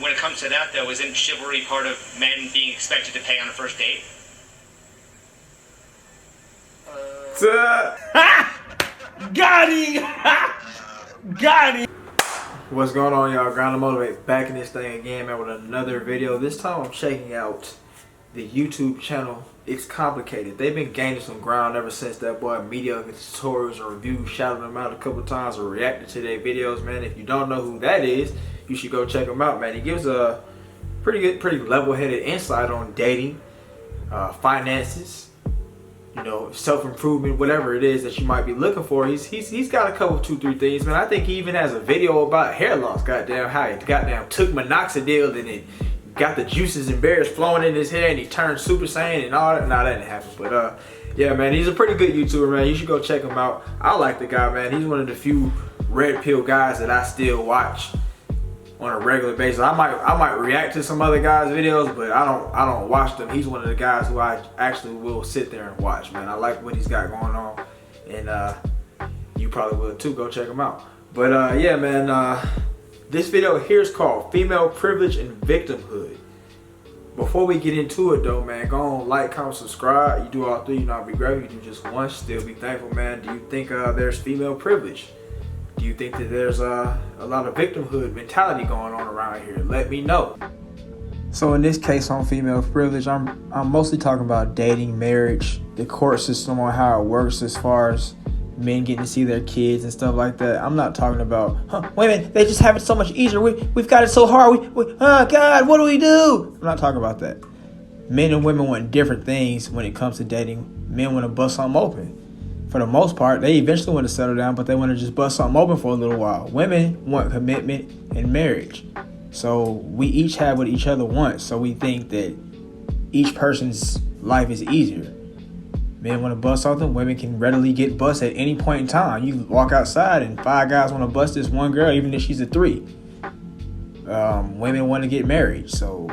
When it comes to that, though, isn't chivalry part of men being expected to pay on a first date? Got him! Got him! What's going on, y'all? Grind to Motivate back in this thing again, man, with another video. This time I'm checking out the YouTube channel It's Complicated. They've been gaining some ground ever since that boy Media Tutorials and Reviews shouted them out a couple times or reacted to their videos, man. If you don't know who that is, you should go check him out, man. He gives a pretty level-headed insight on dating, finances, you know, self-improvement, whatever it is that you might be looking for. He's got a couple, 2-3 things, man. I think he even has a video about hair loss, goddamn, how he goddamn took minoxidil and it got the juices and berries flowing in his hair and he turned Super Saiyan and all that. Nah, that didn't happen, but yeah, man, he's a pretty good YouTuber, man. You should go check him out. I like the guy, man. He's one of the few red pill guys that I still watch on a regular basis. I might react to some other guys' videos, but I don't watch them. He's one of the guys who I actually will sit there and watch, man. I like what he's got going on, and you probably will too. Go check him out. But yeah, man, this video here is called Female Privilege and Victimhood. Before we get into it though, man, go on, like, comment, subscribe. You do all three, you know, I'll be grateful. You do just one, still be thankful, man. Do you think there's female privilege? Do you think that there's a lot of victimhood mentality going on around here? Let me know. So in this case on female privilege, I'm mostly talking about dating, marriage, the court system on how it works as far as men getting to see their kids and stuff like that. I'm not talking about, women, they just have it so much easier. We've got it so hard. Oh God, what do we do? I'm not talking about that. Men and women want different things when it comes to dating. Men want to bust something open. For the most part, they eventually want to settle down, but they want to just bust something open for a little while. Women want commitment and marriage. So we each have what each other wants. So we think that each person's life is easier. Men want to bust something. Women can readily get bust at any point in time. You walk outside and 5 guys want to bust this one girl, even if she's a 3. Women want to get married. So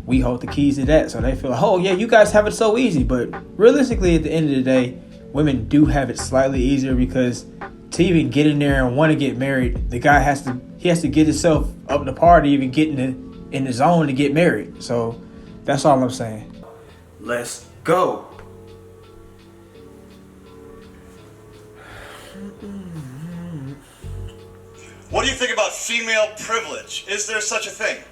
we hold the keys to that. So they feel like, oh yeah, you guys have it so easy. But realistically, at the end of the day, women do have it slightly easier, because to even get in there and want to get married, the guy has to get himself up the par to even get in the zone to get married. So that's all I'm saying. Let's go. What do you think about female privilege? Is there such a thing?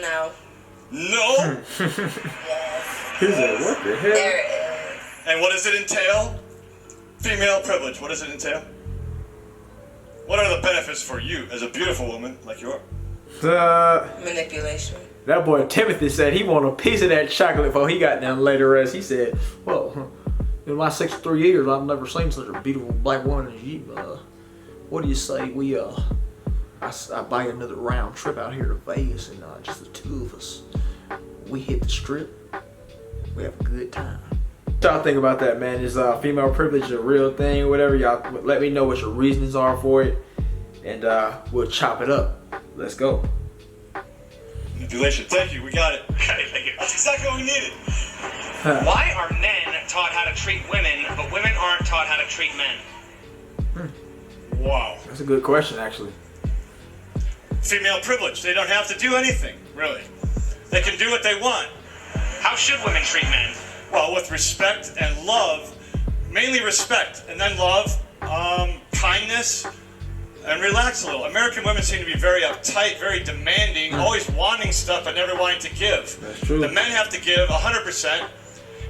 No. No? He said, what the hell? There is. And what does it entail? Female privilege, what does it entail? What are the benefits for you as a beautiful woman like you are? Manipulation. That boy Timothy said he wanted a piece of that chocolate before he got down later as he said, well, in my 63 years, I've never seen such a beautiful black woman as you. What do you say we I buy another round trip out here to Vegas, and just the two of us, we hit the strip. We have a good time. What y'all think about that, man? Is female privilege a real thing or whatever? Y'all let me know what your reasons are for it, and we'll chop it up. Let's go. Manipulation. Thank you, we got it. Thank you. That's exactly what we needed. Why are men taught how to treat women, but women aren't taught how to treat men? Wow. That's a good question, actually. Female privilege. They don't have to do anything, really. They can do what they want. How should women treat men? Well, with respect and love. Mainly respect, and then love, kindness, and relax a little. American women seem to be very uptight, very demanding, always wanting stuff but never wanting to give. That's true. The men have to give 100%.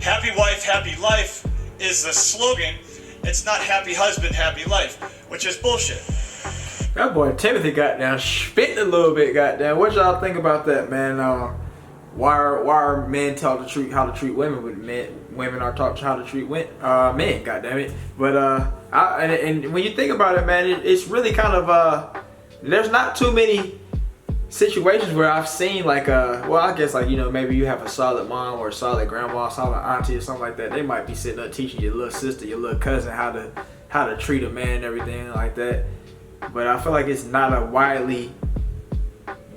Happy wife, happy life is the slogan. It's not happy husband, happy life, which is bullshit. That boy Timothy got down, spitting a little bit, goddamn. What y'all think about that, man? Why are men taught to treat how to treat women, but women are taught how to treat men? Goddamn it! But and when you think about it, man, it's really kind of there's not too many situations where I've seen like well, I guess like, you know, maybe you have a solid mom or a solid grandma, solid auntie or something like that. They might be sitting up teaching your little sister, your little cousin how to treat a man and everything like that. But I feel like it's not a widely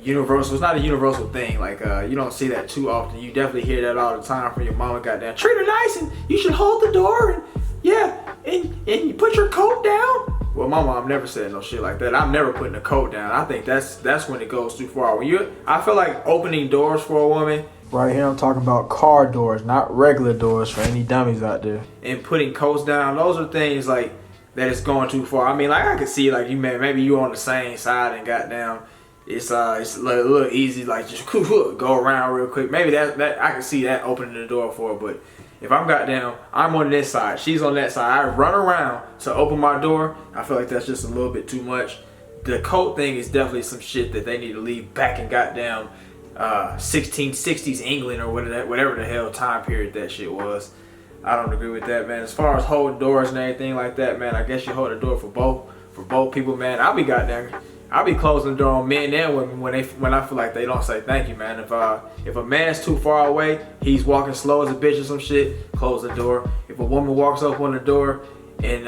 universal. It's not a universal thing. Like you don't see that too often. You definitely hear that all the time from your mama. Goddamn, treat her nice, and you should hold the door, and yeah, and you put your coat down. Well, my mom never said no shit like that. I'm never putting a coat down. I think that's when it goes too far. I feel like opening doors for a woman. Right here, I'm talking about car doors, not regular doors for any dummies out there. And putting coats down, those are things like that it's going too far. I mean, like I could see like maybe you on the same side and goddamn, it's a little easy, like just go around real quick. Maybe that I can see that opening the door for her, but. If I'm goddamn, I'm on this side, she's on that side, I run around to open my door, I feel like that's just a little bit too much. The coat thing is definitely some shit that they need to leave back in goddamn 1660s England or whatever the hell time period that shit was. I don't agree with that, man. As far as holding doors and everything like that, man, I guess you hold the door for both people, man. I'll be closing the door on men and women when I feel like they don't say thank you, man. If a man's too far away, he's walking slow as a bitch or some shit, close the door. If a woman walks up on the door and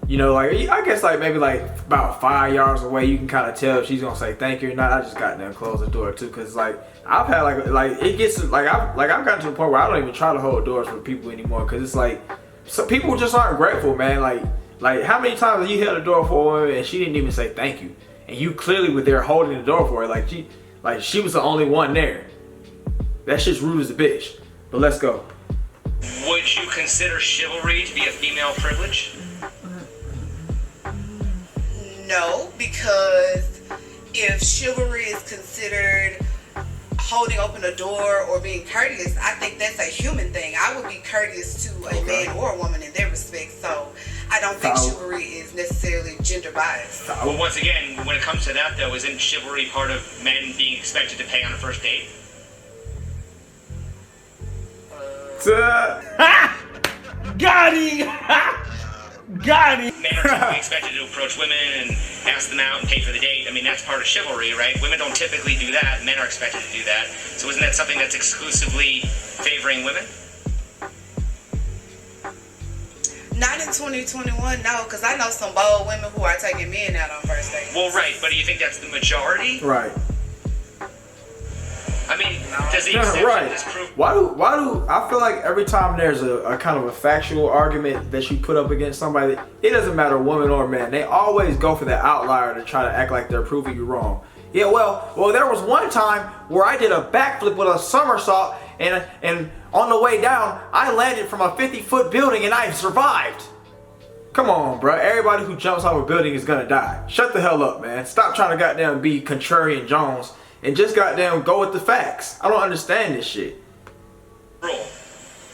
you know, like I guess like maybe like about 5 yards away, you can kind of tell if she's gonna say thank you or not. I just got there and close the door too, cause like I've had like it gets like I've gotten to the point where I don't even try to hold doors for people anymore, cause it's like some people just aren't grateful, man. Like how many times have you held the door for a woman and she didn't even say thank you? And you clearly were there holding the door for her, like she was the only one there. That shit's rude as a bitch. But let's go. Would you consider chivalry to be a female privilege? No, because if chivalry is considered holding open a door or being courteous, I think that's a human thing. I would be courteous to a man or a woman in their respect, so I don't think chivalry is necessarily gender biased. Well, once again, when it comes to that though, isn't chivalry part of men being expected to pay on a first date? Got him! Got him! Men are typically expected to approach women and ask them out and pay for the date. I mean, that's part of chivalry, right? Women don't typically do that. Men are expected to do that. So isn't that something that's exclusively favoring women? Not in 2021, no, because I know some bold women who are taking men out on first dates. Well, right, but do you think that's the majority? Right. I mean, does the Yeah, exception right. disprove? Why do I feel like every time there's a kind of a factual argument that you put up against somebody, it doesn't matter woman or man, they always go for the outlier to try to act like they're proving you wrong. Yeah, well, there was one time where I did a backflip with a somersault and on the way down, I landed from a 50-foot building and I survived. Come on, bro. Everybody who jumps off a building is gonna die. Shut the hell up, man. Stop trying to goddamn be Contrarian Jones and just goddamn go with the facts. I don't understand this shit. Rule.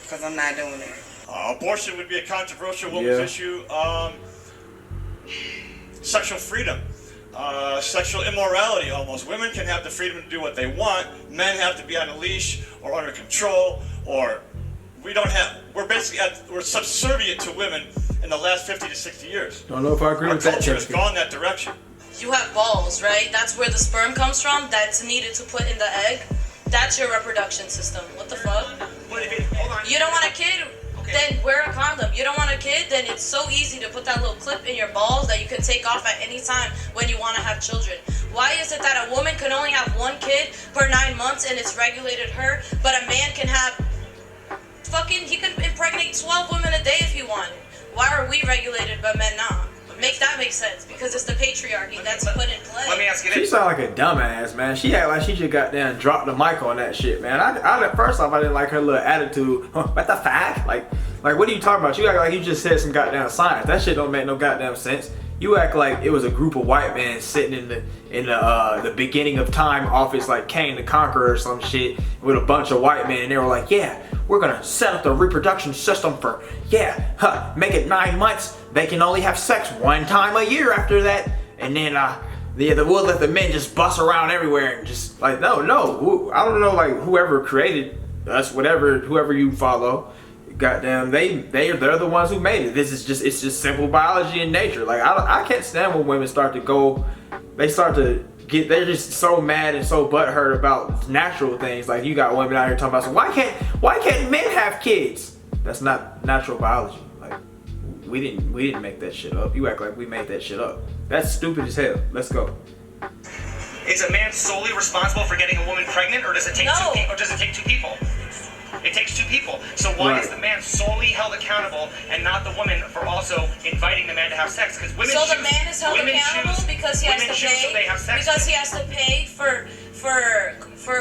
Because I'm not doing it. Abortion would be a controversial woman's issue. Sexual freedom. Sexual immorality almost. Women can have the freedom to do what they want. Men have to be on a leash or under control, or we're subservient to women in the last 50 to 60 years. Don't know if I agree Our with that. culture has gone that direction. You have balls, right? That's where the sperm comes from. That's needed to put in the egg. That's your reproduction system. What the fuck? You don't want a kid? Then wear a condom. You don't want a kid? Then it's so easy to put that little clip in your balls that you can take off at any time when you want to have children. Why is it that a woman can only have one kid per 9 months and it's regulated her, but a man can have he can impregnate 12 women a day if he wanted? Why are we regulated but men not? Make that make sense, because it's the patriarchy that's put in play. Let me ask you She this. sound like a dumbass, man. She act like she just got down and dropped the mic on that shit, man. I first off, I didn't like her little attitude. What the fuck? Like what are you talking about? You act like you just said some goddamn science. That shit don't make no goddamn sense. You act like it was a group of white men sitting in the beginning of time office like Cain the Conqueror or some shit with a bunch of white men, and they were like, yeah, we're gonna set up the reproduction system for, make it 9 months. They can only have sex 1 time a year after that, and then we'll let the men just bust around everywhere and just like no, I don't know, like whoever created us, whoever you follow. Goddamn, they're the ones who made it. It's just simple biology and nature. Like I can't stand when women they're just so mad and so butthurt about natural things. Like you got women out here talking about, so why can't men have kids? That's not natural biology. Like we didn't make that shit up. You act like we made that shit up. That's stupid as hell. Let's go. Is a man solely responsible for getting a woman pregnant, or does it take two people? It takes two people. So why Right. is the man solely held accountable and not the woman for also inviting the man to have sex? Because women So choose, the man is held women accountable choose, because he has women to choose pay who they have sex because with. he has to pay for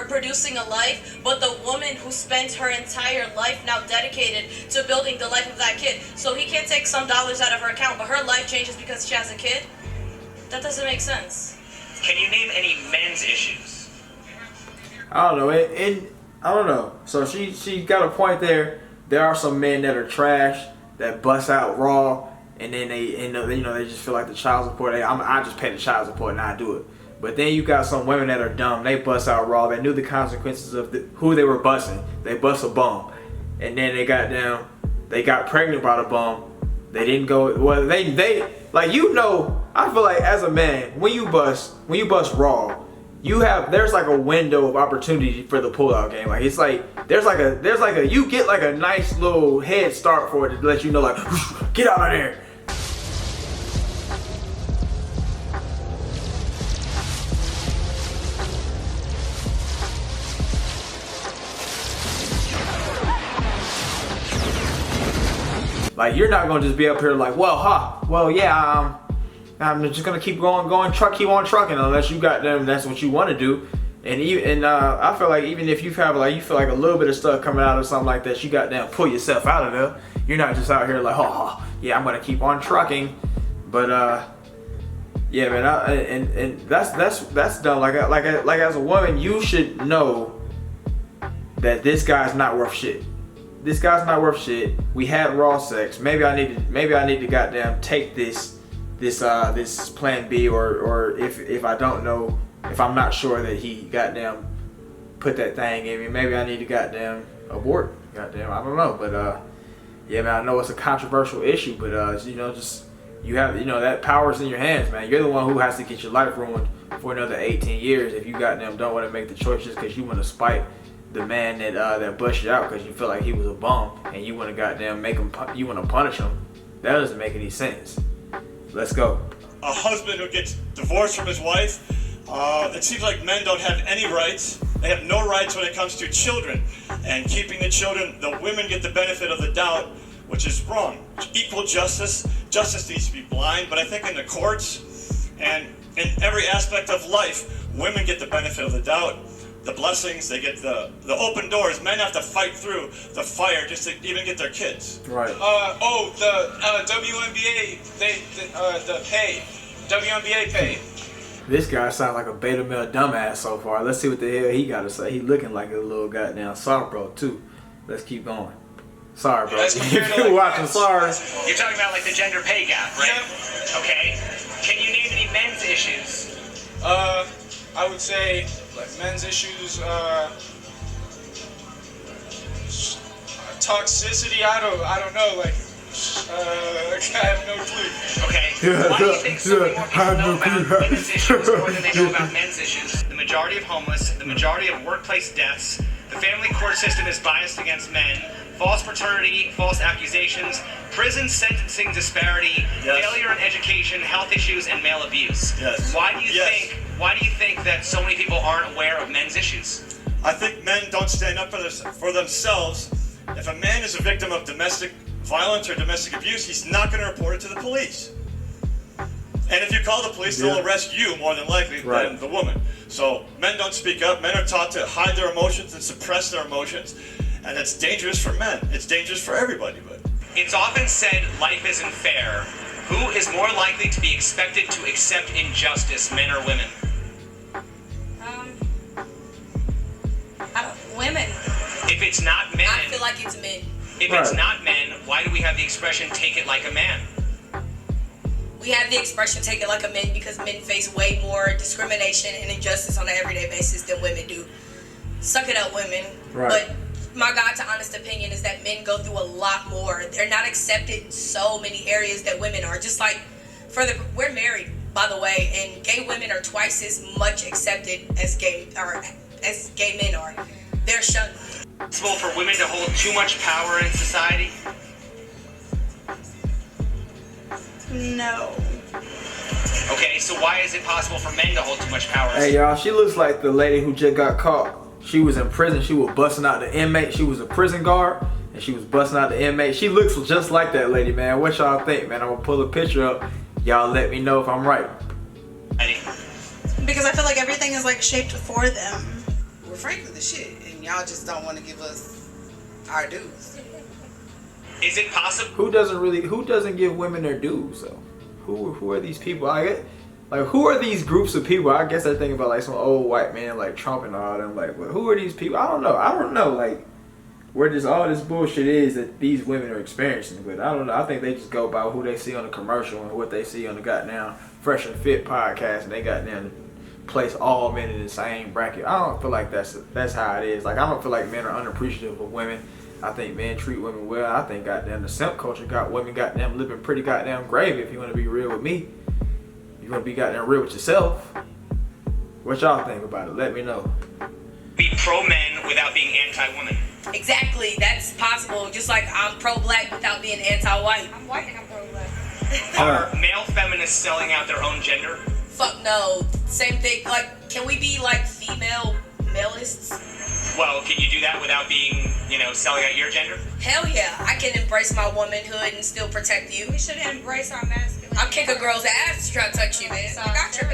producing a life, but the woman who spent her entire life now dedicated to building the life of that kid. So he can't take some dollars out of her account, but her life changes because she has a kid? That doesn't make sense. Can you name any men's issues? I don't know. I don't know. So she got a point there. There are some men that are trash that bust out raw, and then they just feel like the child support. I just pay the child support and I do it. But then you got some women that are dumb. They bust out raw. They knew the consequences of who they were busting. They bust a bum, and then they got pregnant by the bum. They didn't go. Well, they like, you know. I feel like as a man, when you bust raw, there's like a window of opportunity for the pullout game. Like, it's like there's like a you get like a nice little head start for it to let you know, like, get out of there. Like, you're not gonna just be up here like, I'm just gonna keep keep on trucking unless you got them. That's what you want to do. And I feel like even if you feel like a little bit of stuff coming out of something like that, you got to pull yourself out of there. You're not just out here like, I'm gonna keep on trucking. But yeah, man, and that's dumb. Like as a woman, you should know that this guy's not worth shit. This guy's not worth shit. We had raw sex. Maybe I need to goddamn take this plan B, or if I don't know, if I'm not sure that he goddamn put that thing in me, maybe I need to goddamn abort. Goddamn, I don't know. But yeah, man, I know it's a controversial issue, but just you have that power's in your hands, man. You're the one who has to get your life ruined for another 18 years if you goddamn don't want to make the choice just because you want to spite the man that bust you out because you feel like he was a bum and you want to goddamn you want to punish him. That doesn't make any sense. Let's go. A husband who gets divorced from his wife, it seems like men don't have any rights. They have no rights when it comes to children and keeping the children. The women get the benefit of the doubt, which is wrong. Equal justice. Justice needs to be blind, but I think in the courts and in every aspect of life, women get the benefit of the doubt. The blessings, they get the open doors. Men have to fight through the fire just to even get their kids. Right. The WNBA, the pay, WNBA pay. This guy sounds like a beta male dumbass so far. Let's see what the hell he got to say. He looking like a little goddamn sorry bro too. Let's keep going. Sorry, bro. That's compared If to, you're like, watching, men's. sorry. You're talking about like the gender pay gap, right? Yep. Okay. Can you name any men's issues? I would say like men's issues, toxicity. I don't know. Like, I have no clue. Okay. Why do you think so many more people know about women's issues more than they know about men's issues? The majority of homeless, the majority of workplace deaths, the family court system is biased against men, false paternity, false accusations, prison sentencing disparity, Yes. failure in education, health issues, and male abuse. Yes. Why do you Yes. think that so many people aren't aware of men's issues? I think men don't stand up for themselves. If a man is a victim of domestic violence or domestic abuse, he's not going to report it to the police. And if you call the police, they'll arrest you more than likely than the woman. So men don't speak up. Men are taught to hide their emotions and suppress their emotions. And it's dangerous for men. It's dangerous for everybody. But It's often said life isn't fair. Who is more likely to be expected to accept injustice, men or women? Women. If it's not men, I feel like it's men. if it's not men, why do we have the expression "take it like a man"? We have the expression "take it like a man" because men face way more discrimination and injustice on an everyday basis than women do. Suck it up, women. Right. But my God to honest opinion is that men go through a lot more. They're not accepted in so many areas that women are. Just like we're married, by the way, and gay women are twice as much accepted as gay men are. They're shunned. It's possible for women to hold too much power in society? No. Okay, so why is it possible for men to hold too much power? Hey y'all, she looks like the lady who just got caught she was in prison. She was busting out the inmate. She was a prison guard, and she was busting out the inmate. She looks just like that lady, man. What y'all think, man? I'm gonna pull a picture up. Y'all let me know if I'm right. Because I feel like everything is like shaped for them. We're frankly the shit, and y'all just don't want to give us our dues. Is it possible? Who doesn't give women their dues though? Who are these people? Like who are these groups of people? I guess I think about like some old white man like Trump and all them. Like, well, who are these people? I don't know. Like where all this bullshit is that these women are experiencing. But I don't know. I think they just go by who they see on the commercial and what they see on the goddamn Fresh and Fit podcast, and they goddamn place all men in the same bracket. I don't feel like that's how it is. Like I don't feel like men are unappreciative of women. I think men treat women well. I think goddamn the simp culture got women goddamn living pretty goddamn gravy. If you want to be real with me, you want to be goddamn real with yourself. What y'all think about it? Let me know. Be pro-men without being anti-woman. Exactly, that's possible. Just like I'm pro-black without being anti-white. I'm white and I'm pro-black. Are male feminists selling out their own gender? Fuck no. Same thing. Like, can we be like female maleists? Well, can you do that without being, selling out your gender? Hell yeah. I can embrace my womanhood and still protect you. We should embrace our masculine. I'll kick a girl's ass to try to touch you, man. I got you.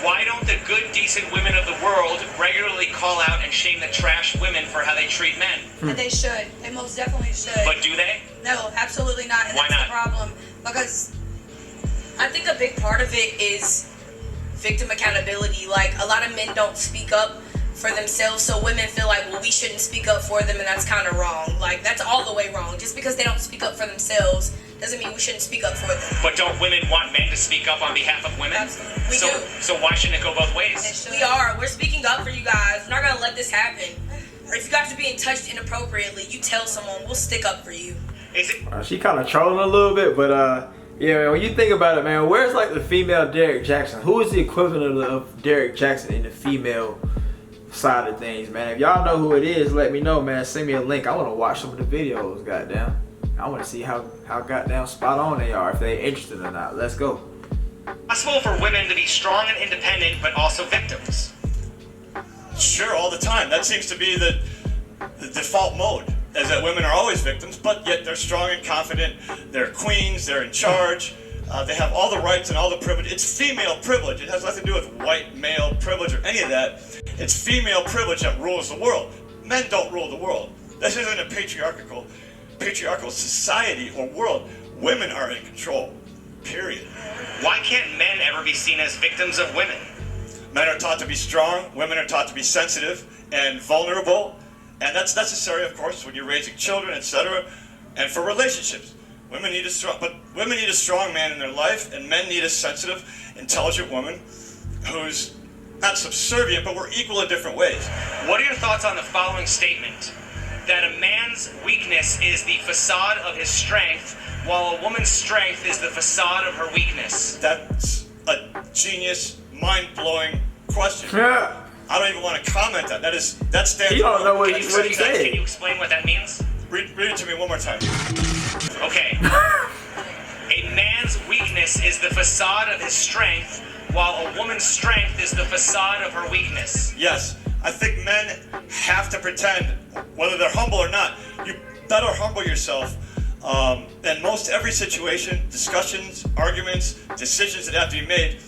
Why don't the good, decent women of the world regularly call out and shame the trash women for how they treat men? And they should. They most definitely should. But do they? No, absolutely not. And Why that's not? the problem. Because I think a big part of it is victim accountability. Like, a lot of men don't speak up for themselves, so women feel like, well, we shouldn't speak up for them, and that's kind of wrong. Like, that's all the way wrong. Just because they don't speak up for themselves doesn't mean we shouldn't speak up for them. But don't women want men to speak up on behalf of women? Absolutely. We do. So why shouldn't it go both ways? We are. We're speaking up for you guys. We're not going to let this happen. Or if you guys are being touched inappropriately, you tell someone. We'll stick up for you. Is it? She kind of trolling a little bit, but yeah, man, when you think about it, man, where's like the female Derek Jackson? Who is the equivalent of Derek Jackson in the female side of things, man? If y'all know who it is, let me know, man. Send me a link. I want to watch some of the videos, goddamn. I want to see how goddamn spot on they are, if they're interested or not. Let's go. Possible for women to be strong and independent, but also victims? Sure, all the time. That seems to be the default mode, is that women are always victims, but yet they're strong and confident. They're queens. They're in charge. They have all the rights and all the privilege. It's female privilege. It has nothing to do with white male privilege or any of that. It's female privilege that rules the world. Men don't rule the world. This isn't a patriarchal society or world. Women are in control. Period. Why can't men ever be seen as victims of women? Men are taught to be strong. Women are taught to be sensitive and vulnerable. And that's necessary, of course, when you're raising children, etc. And for relationships. Women need a strong man in their life, and men need a sensitive, intelligent woman who's not subservient, but we're equal in different ways. What are your thoughts on the following statement? That a man's weakness is the facade of his strength, while a woman's strength is the facade of her weakness. That's a genius, mind-blowing question. Yeah. I don't even want to comment on that. That stands. He don't know what Can he you said. explain what that means? Read it to me one more time. Okay. A man's weakness is the facade of his strength, while a woman's strength is the facade of her weakness. Yes, I think men have to pretend, whether they're humble or not. You better humble yourself. In most every situation, discussions, arguments, decisions that have to be made,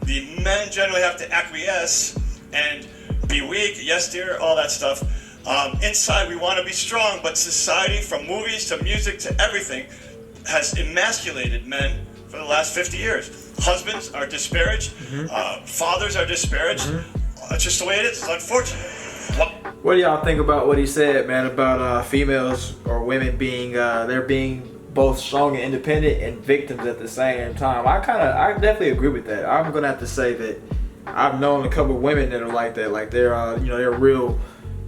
the men generally have to acquiesce and be weak, yes dear, all that stuff. Inside we want to be strong, but society, from movies to music to everything, has emasculated men for the last 50 years. Husbands are disparaged, fathers are disparaged. It's just the way it is. It's unfortunate. What do y'all think about what he said, man, about females or women being they're being both strong and independent and victims at the same time? I definitely agree with that. I'm gonna have to say that I've known a couple of women that are like that. Like they're they're real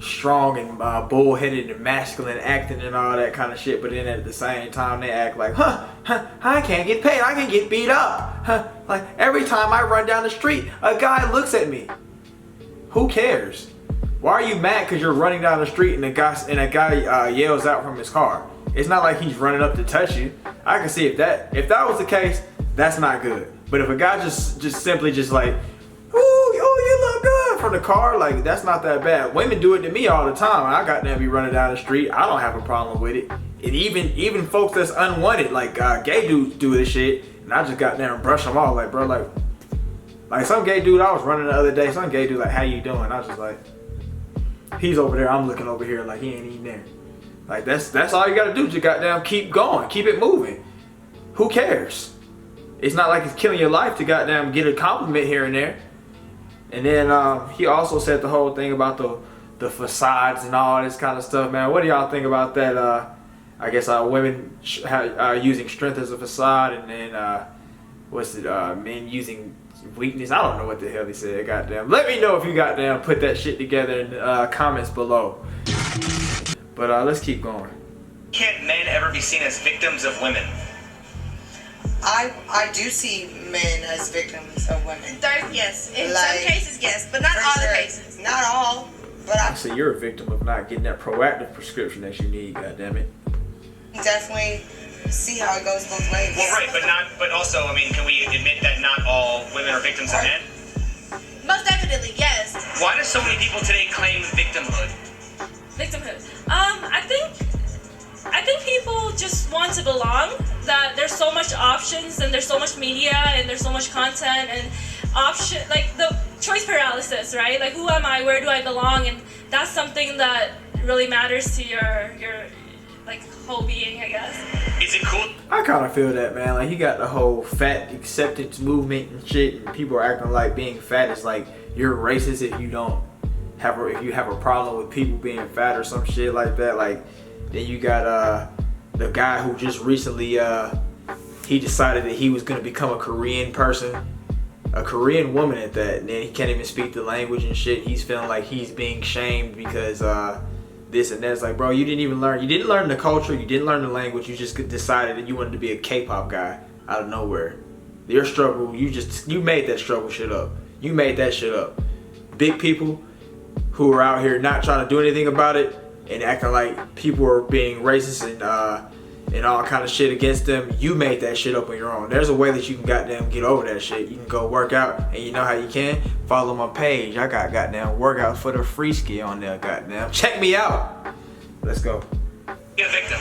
strong and bullheaded and masculine acting and all that kind of shit, but then at the same time they act like, I can't get paid, I can get beat up. Like every time I run down the street, a guy looks at me. Who cares? Why are you mad because you're running down the street and a guy yells out from his car? It's not like he's running up to touch you. I can see if that was the case, that's not good. But if a guy just simply like, ooh, you look good, from the car, like, that's not that bad. Women do it to me all the time. I goddamn be running down the street. I don't have a problem with it. And even folks that's unwanted, like gay dudes do this shit. And I just goddamn brush them off. Like, bro, like some gay dude I was running the other day. Some gay dude like, how you doing? I was just like, he's over there. I'm looking over here like he ain't even there. Like, that's all you gotta do. Just goddamn keep going. Keep it moving. Who cares? It's not like it's killing your life to goddamn get a compliment here and there. And then he also said the whole thing about the facades and all this kind of stuff, man. What do y'all think about that? I guess women using strength as a facade, and then men using weakness. I don't know what the hell he said. Goddamn. Let me know if you goddamn put that shit together in the comments below. But let's keep going. Can't men ever be seen as victims of women? I do see men as victims of women. Yes, in Like, some cases, yes, but not for all the sure. cases. Not all, but I So you're a victim of not getting that proactive prescription that you need. Goddamn it. definitely see how it goes both ways. Well, right, but also, I mean, can we admit that not all women are victims of men? Most definitely, yes. Why do so many people today claim victimhood? Victimhood. I think people just want to belong. That there's so much options and there's so much media and there's so much content and like the choice paralysis, right? Like, who am I? Where do I belong? And that's something that really matters to your like whole being, I guess. Is it cool? I kind of feel that, man. Like, he got the whole fat acceptance movement and shit, and people are acting like being fat is like you're racist if you have a problem with people being fat or some shit like that. Like, then you got the guy who just recently he decided that he was gonna become a Korean person, a Korean woman at that, and then he can't even speak the language and shit. He's feeling like he's being shamed because this and that. It's like, bro, you didn't learn the culture, you didn't learn the language, you just decided that you wanted to be a K-pop guy out of nowhere. Your struggle, you made that struggle shit up. You made that shit up. Big people who are out here not trying to do anything about it and acting like people are being racist and all kind of shit against them. You made that shit up on your own. There's a way that you can goddamn get over that shit. You can go work out, and you know how you can? Follow my page. I got goddamn workouts for the free ski on there, goddamn. Check me out. Let's go. Be a victim.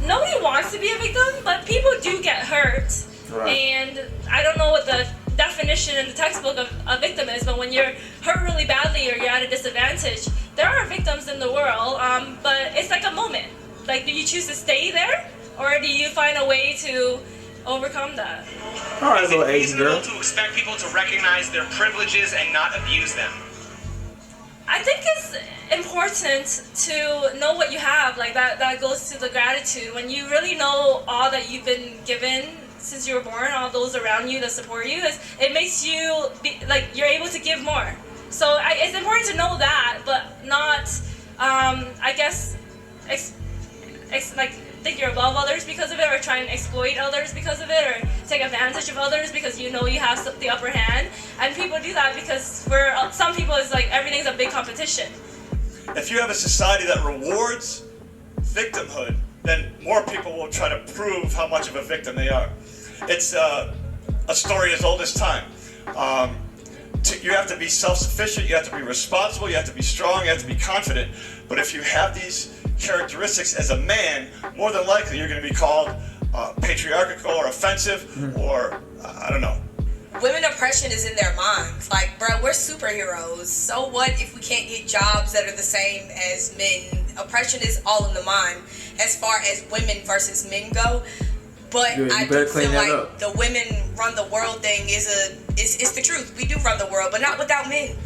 Nobody wants to be a victim, but people do get hurt. Right. And I don't know what the definition in the textbook of a victim is, but when you're hurt really badly or you're at a disadvantage, there are victims in the world, but it's like a moment. Like, do you choose to stay there, or do you find a way to overcome that? All right, Is little it Asian girl. reasonable to expect people to recognize their privileges and not abuse them? I think it's important to know what you have. Like, that goes to the gratitude. When you really know all that you've been given since you were born, all those around you that support you, it makes you you're able to give more. So it's important to know that, but not, I guess, think you're above others because of it, or try and exploit others because of it, or take advantage of others because you know you have the upper hand. And people do that because for some people it's like everything's a big competition. If you have a society that rewards victimhood, then more people will try to prove how much of a victim they are. It's a story as old as time. You have to be self-sufficient, you have to be responsible, you have to be strong, you have to be confident. But if you have these characteristics as a man, more than likely you're going to be called patriarchal or offensive or I don't know. Women oppression is in their minds. Like, bro, we're superheroes. So what if we can't get jobs that are the same as men? Oppression is all in the mind as far as women versus men go. But Yeah, I do feel like the women run the world thing is the truth. We do run the world, but not without men.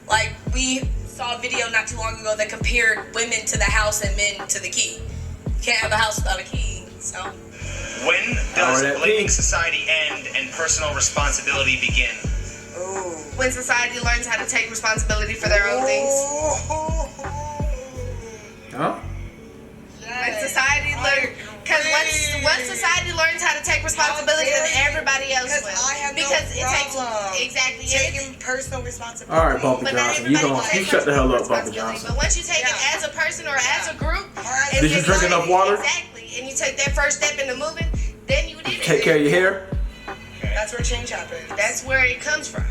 Like, we saw a video not too long ago that compared women to the house and men to the key. You can't have a house without a key, so. When does blaming society end and personal responsibility begin? Ooh. When society learns how to take responsibility for their own things. Huh? When society learns, because once society learns how to take responsibility, then everybody else will. I have because no it takes problem exactly taking personal responsibility. All right, Bumper But not Johnson. You everybody going? You takes shut the hell up, personal Bumper responsibility. Johnson. But once you take it as a person or as a group, and Did you just drink learn enough water? Exactly, and you take that first step into moving, then you did it. Take care of your hair. That's where change happens. That's where it comes from.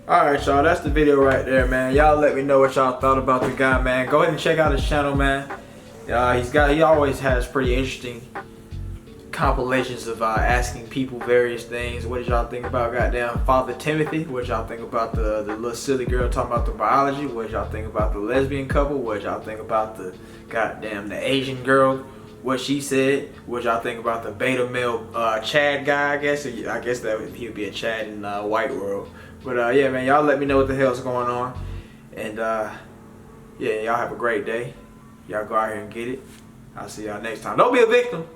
Alright, y'all, that's the video right there, man. Y'all let me know what y'all thought about the guy, man. Go ahead and check out his channel, man. He always has pretty interesting compilations of asking people various things. What did y'all think about goddamn Father Timothy? What did y'all think about the little silly girl talking about the biology? What did y'all think about the lesbian couple? What did y'all think about the goddamn the Asian girl? What she said? What y'all think about the beta male Chad guy? I guess that he would be a Chad in white world. But yeah, man, y'all let me know what the hell's going on. And yeah, y'all have a great day. Y'all go out here and get it. I'll see y'all next time. Don't be a victim.